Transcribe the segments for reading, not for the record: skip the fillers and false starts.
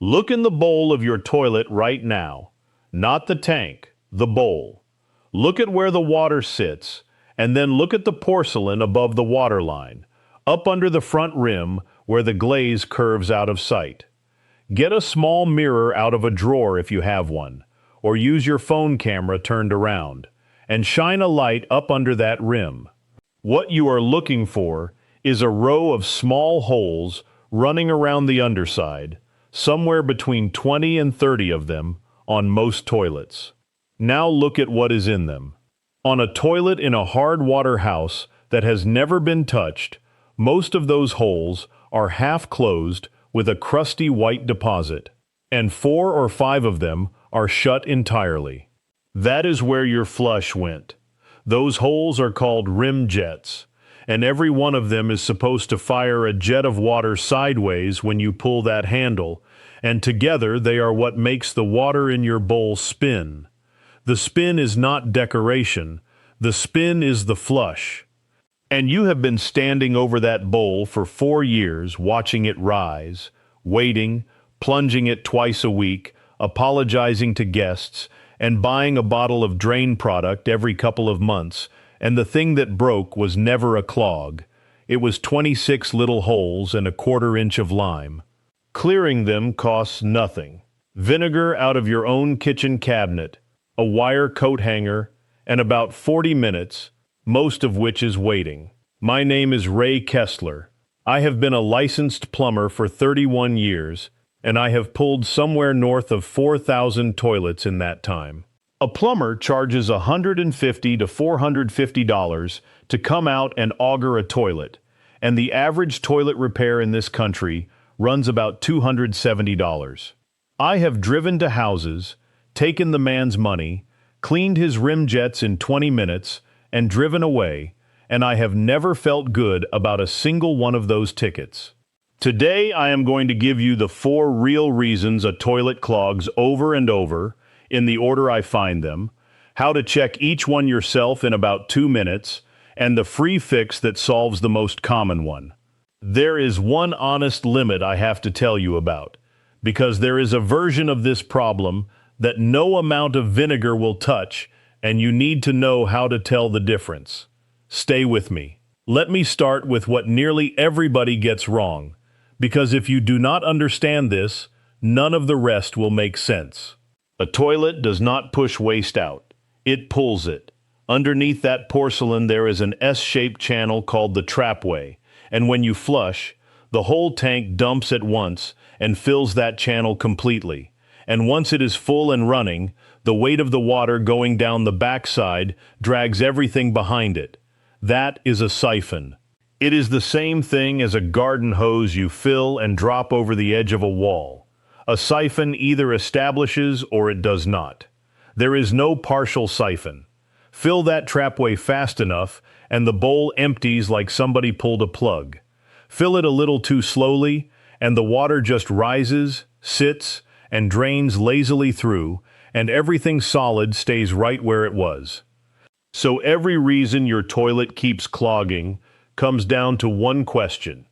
Look in the bowl of your toilet right now. Not the tank, the bowl. Look at where the water sits, and then look at the porcelain above the water line, up under the front rim where the glaze curves out of sight. Get a small mirror out of a drawer if you have one, or use your phone camera turned around, and shine a light up under that rim. What you are looking for is a row of small holes running around the underside, somewhere between 20 and 30 of them on most toilets. Now look at what is in them. On a toilet in a hard water house that has never been touched, most of those holes are half closed with a crusty white deposit, and 4 or 5 of them are shut entirely. That is where your flush went. Those holes are called rim jets, and every one of them is supposed to fire a jet of water sideways when you pull that handle, and together they are what makes the water in your bowl spin. The spin is not decoration, the spin is the flush. And you have been standing over that bowl for 4 years, watching it rise, waiting, plunging it twice a week, apologizing to guests, and buying a bottle of drain product every couple of months, and the thing that broke was never a clog. It was 26 little holes and a 1/4 inch of lime. Clearing them costs nothing. Vinegar out of your own kitchen cabinet, a wire coat hanger, and about 40 minutes, most of which is waiting. My name is Ray Kessler. I have been a licensed plumber for 31 years, and I have pulled somewhere north of 4,000 toilets in that time. A plumber charges $150 to $450 to come out and auger a toilet, and the average toilet repair in this country runs about $270. I have driven to houses, taken the man's money, cleaned his rim jets in 20 minutes, and driven away, and I have never felt good about a single one of those tickets. Today I am going to give you the 4 real reasons a toilet clogs over and over, in the order I find them, how to check each one yourself in about 2 minutes, and the free fix that solves the most common one. There is one honest limit I have to tell you about, because there is a version of this problem that no amount of vinegar will touch, and you need to know how to tell the difference. Stay with me. Let me start with what nearly everybody gets wrong, because if you do not understand this, none of the rest will make sense. A toilet does not push waste out. It pulls it. Underneath that porcelain there is an S-shaped channel called the trapway, and when you flush, the whole tank dumps at once and fills that channel completely. And once it is full and running, the weight of the water going down the backside drags everything behind it. That is a siphon. It is the same thing as a garden hose you fill and drop over the edge of a wall. A siphon either establishes or it does not. There is no partial siphon. Fill that trapway fast enough, and the bowl empties like somebody pulled a plug. Fill it a little too slowly, and the water just rises, sits, and drains lazily through, and everything solid stays right where it was. So every reason your toilet keeps clogging comes down to one question.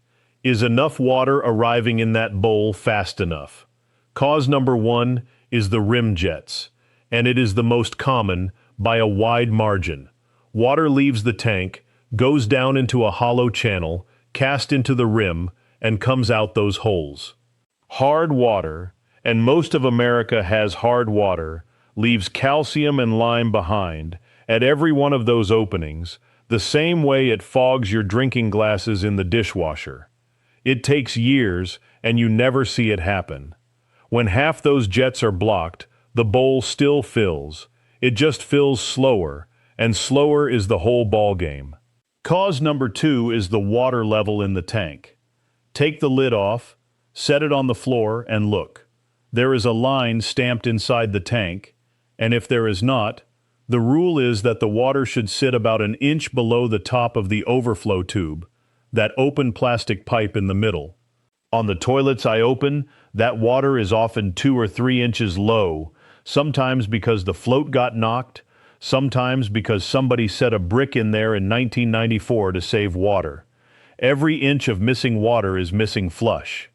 Is enough water arriving in that bowl fast enough? Cause number 1 is the rim jets, and it is the most common by a wide margin. Water leaves the tank, goes down into a hollow channel, cast into the rim, and comes out those holes. Hard water, and most of America has hard water, leaves calcium and lime behind at every one of those openings, the same way it fogs your drinking glasses in the dishwasher. It takes years, and you never see it happen. When half those jets are blocked, the bowl still fills. It just fills slower, and slower is the whole ballgame. Cause number 2 is the water level in the tank. Take the lid off, set it on the floor, and look. There is a line stamped inside the tank, and if there is not, the rule is that the water should sit about an inch below the top of the overflow tube, that open plastic pipe in the middle. On the toilets I open, that water is often 2 or 3 inches low, sometimes because the float got knocked, sometimes because somebody set a brick in there in 1994 to save water. Every inch of missing water is missing flush.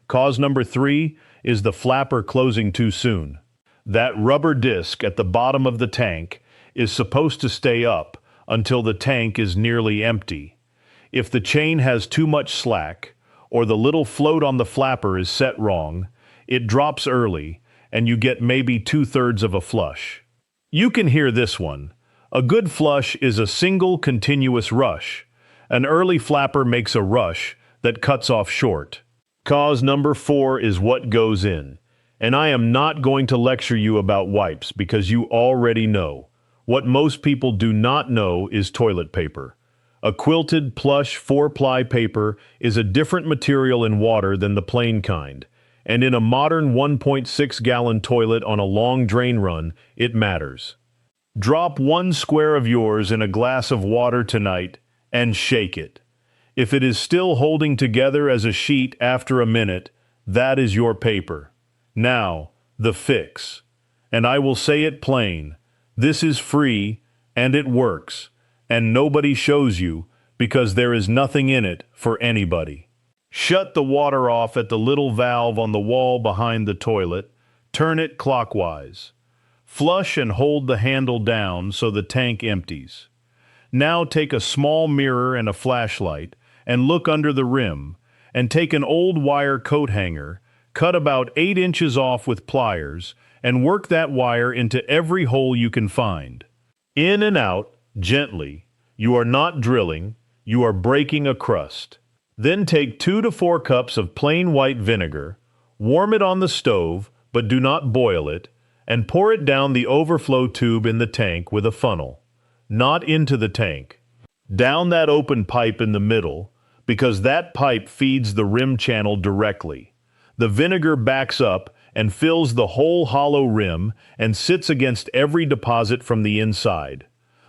Cause number 3 is the flapper closing too soon. That rubber disc at the bottom of the tank is supposed to stay up until the tank is nearly empty. If the chain has too much slack, or the little float on the flapper is set wrong, it drops early, and you get maybe 2/3 of a flush. You can hear this one. A good flush is a single continuous rush. An early flapper makes a rush that cuts off short. Cause number 4 is what goes in. And I am not going to lecture you about wipes because you already know. What most people do not know is toilet paper. A quilted plush 4-ply paper is a different material in water than the plain kind, and in a modern 1.6-gallon toilet on a long drain run, it matters. Drop 1 square of yours in a glass of water tonight and shake it. If it is still holding together as a sheet after a minute, that is your paper. Now, the fix. And I will say it plain, this is free and it works. And nobody shows you because there is nothing in it for anybody. Shut the water off at the little valve on the wall behind the toilet. Turn it clockwise. Flush and hold the handle down so the tank empties. Now take a small mirror and a flashlight and look under the rim, and take an old wire coat hanger, cut about 8 inches off with pliers, and work that wire into every hole you can find. In and out, gently. You are not drilling, you are breaking a crust. Then take 2 to 4 cups of plain white vinegar, warm it on the stove, but do not boil it, and pour it down the overflow tube in the tank with a funnel. Not into the tank. Down that open pipe in the middle, because that pipe feeds the rim channel directly. The vinegar backs up and fills the whole hollow rim and sits against every deposit from the inside.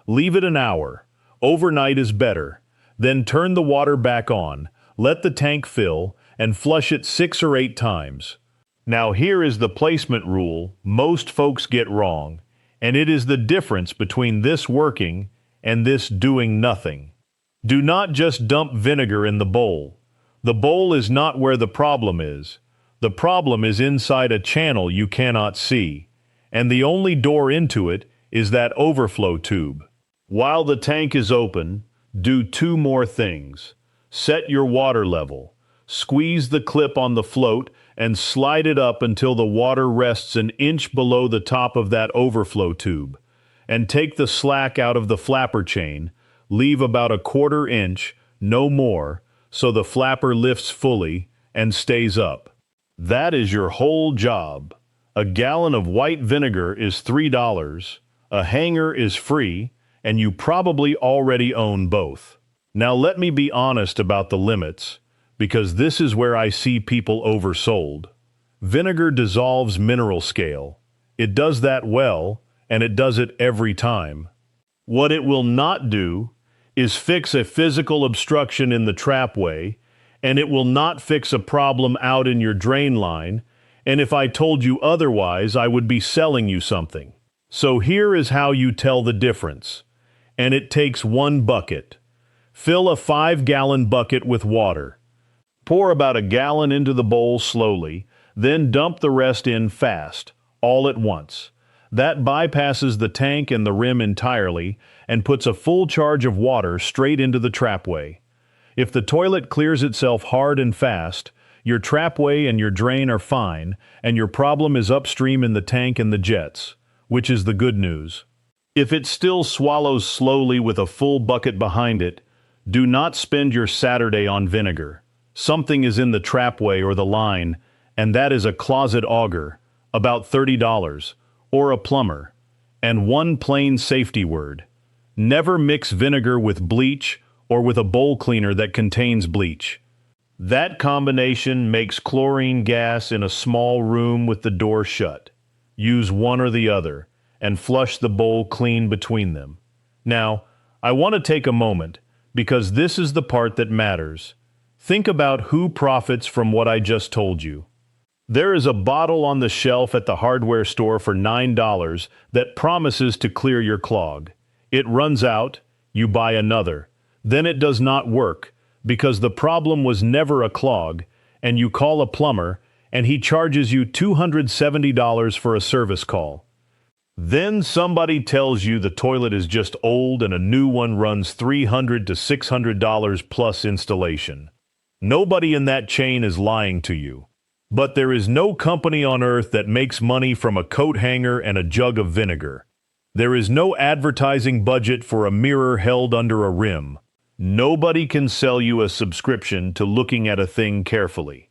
Leave it an hour. Overnight is better. Then turn the water back on, let the tank fill, and flush it 6 or 8 times. Now here is the placement rule most folks get wrong, and it is the difference between this working and this doing nothing. Do not just dump vinegar in the bowl. The bowl is not where the problem is. The problem is inside a channel you cannot see, and the only door into it is that overflow tube. While the tank is open, do 2 more things. Set your water level. Squeeze the clip on the float and slide it up until the water rests an inch below the top of that overflow tube. And take the slack out of the flapper chain, leave about a 1/4 inch, no more, so the flapper lifts fully and stays up. That is your whole job. A gallon of white vinegar is $3, a hanger is free, and you probably already own both. Now let me be honest about the limits, because this is where I see people oversold. Vinegar dissolves mineral scale. It does that well, and it does it every time. What it will not do is fix a physical obstruction in the trapway, and it will not fix a problem out in your drain line, and if I told you otherwise, I would be selling you something. So here is how you tell the difference. And it takes 1 bucket. Fill a 5-gallon bucket with water. Pour about a gallon into the bowl slowly, then dump the rest in fast, all at once. That bypasses the tank and the rim entirely and puts a full charge of water straight into the trapway. If the toilet clears itself hard and fast, your trapway and your drain are fine, and your problem is upstream in the tank and the jets, which is the good news. If it still swallows slowly with a full bucket behind it, do not spend your Saturday on vinegar. Something is in the trapway or the line, and that is a closet auger, about $30, or a plumber. And 1 plain safety word. Never mix vinegar with bleach or with a bowl cleaner that contains bleach. That combination makes chlorine gas in a small room with the door shut. Use one or the other, and flush the bowl clean between them. Now, I want to take a moment, because this is the part that matters. Think about who profits from what I just told you. There is a bottle on the shelf at the hardware store for $9 that promises to clear your clog. It runs out, you buy another. Then it does not work, because the problem was never a clog, and you call a plumber, and he charges you $270 for a service call. Then somebody tells you the toilet is just old and a new one runs $300 to $600 plus installation. Nobody in that chain is lying to you. But there is no company on earth that makes money from a coat hanger and a jug of vinegar. There is no advertising budget for a mirror held under a rim. Nobody can sell you a subscription to looking at a thing carefully.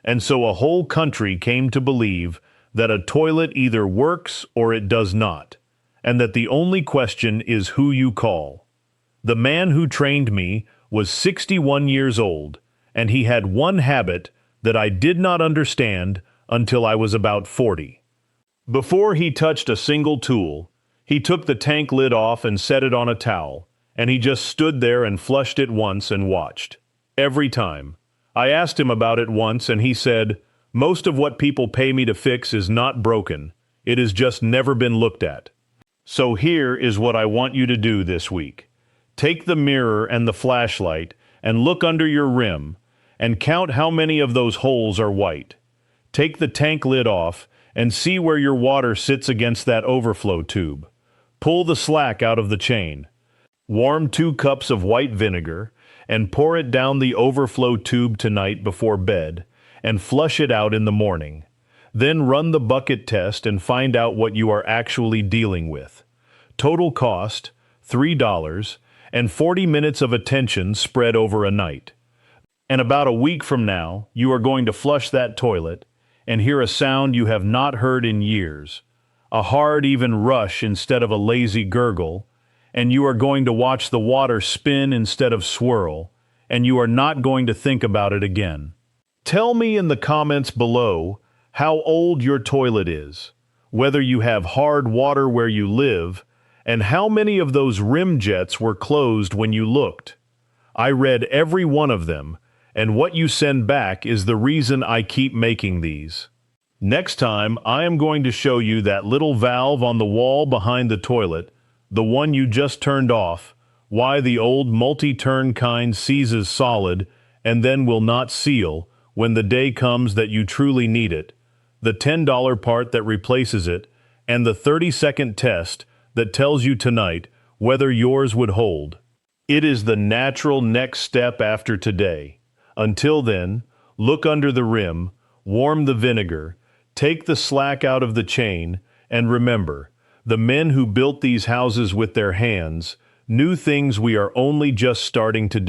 And so a whole country came to believe that a toilet either works or it does not, and that the only question is who you call. The man who trained me was 61 years old, and he had one habit that I did not understand until I was about 40. Before he touched a single tool, he took the tank lid off and set it on a towel, and he just stood there and flushed it once and watched. Every time. I asked him about it once, and he said, "Most of what people pay me to fix is not broken. It has just never been looked at." So here is what I want you to do this week. Take the mirror and the flashlight and look under your rim and count how many of those holes are white. Take the tank lid off and see where your water sits against that overflow tube. Pull the slack out of the chain. Warm 2 cups of white vinegar and pour it down the overflow tube tonight before bed and flush it out in the morning. Then run the bucket test and find out what you are actually dealing with. Total cost, $3, and 40 minutes of attention spread over a night. And about a week from now, you are going to flush that toilet and hear a sound you have not heard in years, a hard, even rush instead of a lazy gurgle, and you are going to watch the water spin instead of swirl, and you are not going to think about it again. Tell me in the comments below how old your toilet is, whether you have hard water where you live, and how many of those rim jets were closed when you looked. I read every one of them, and what you send back is the reason I keep making these. Next time, I am going to show you that little valve on the wall behind the toilet, the one you just turned off, why the old multi-turn kind seizes solid and then will not seal when the day comes that you truly need it, the $10 part that replaces it, and the 30-second test that tells you tonight whether yours would hold. It is the natural next step after today. Until then, look under the rim, warm the vinegar, take the slack out of the chain, and remember, the men who built these houses with their hands knew things we are only just starting to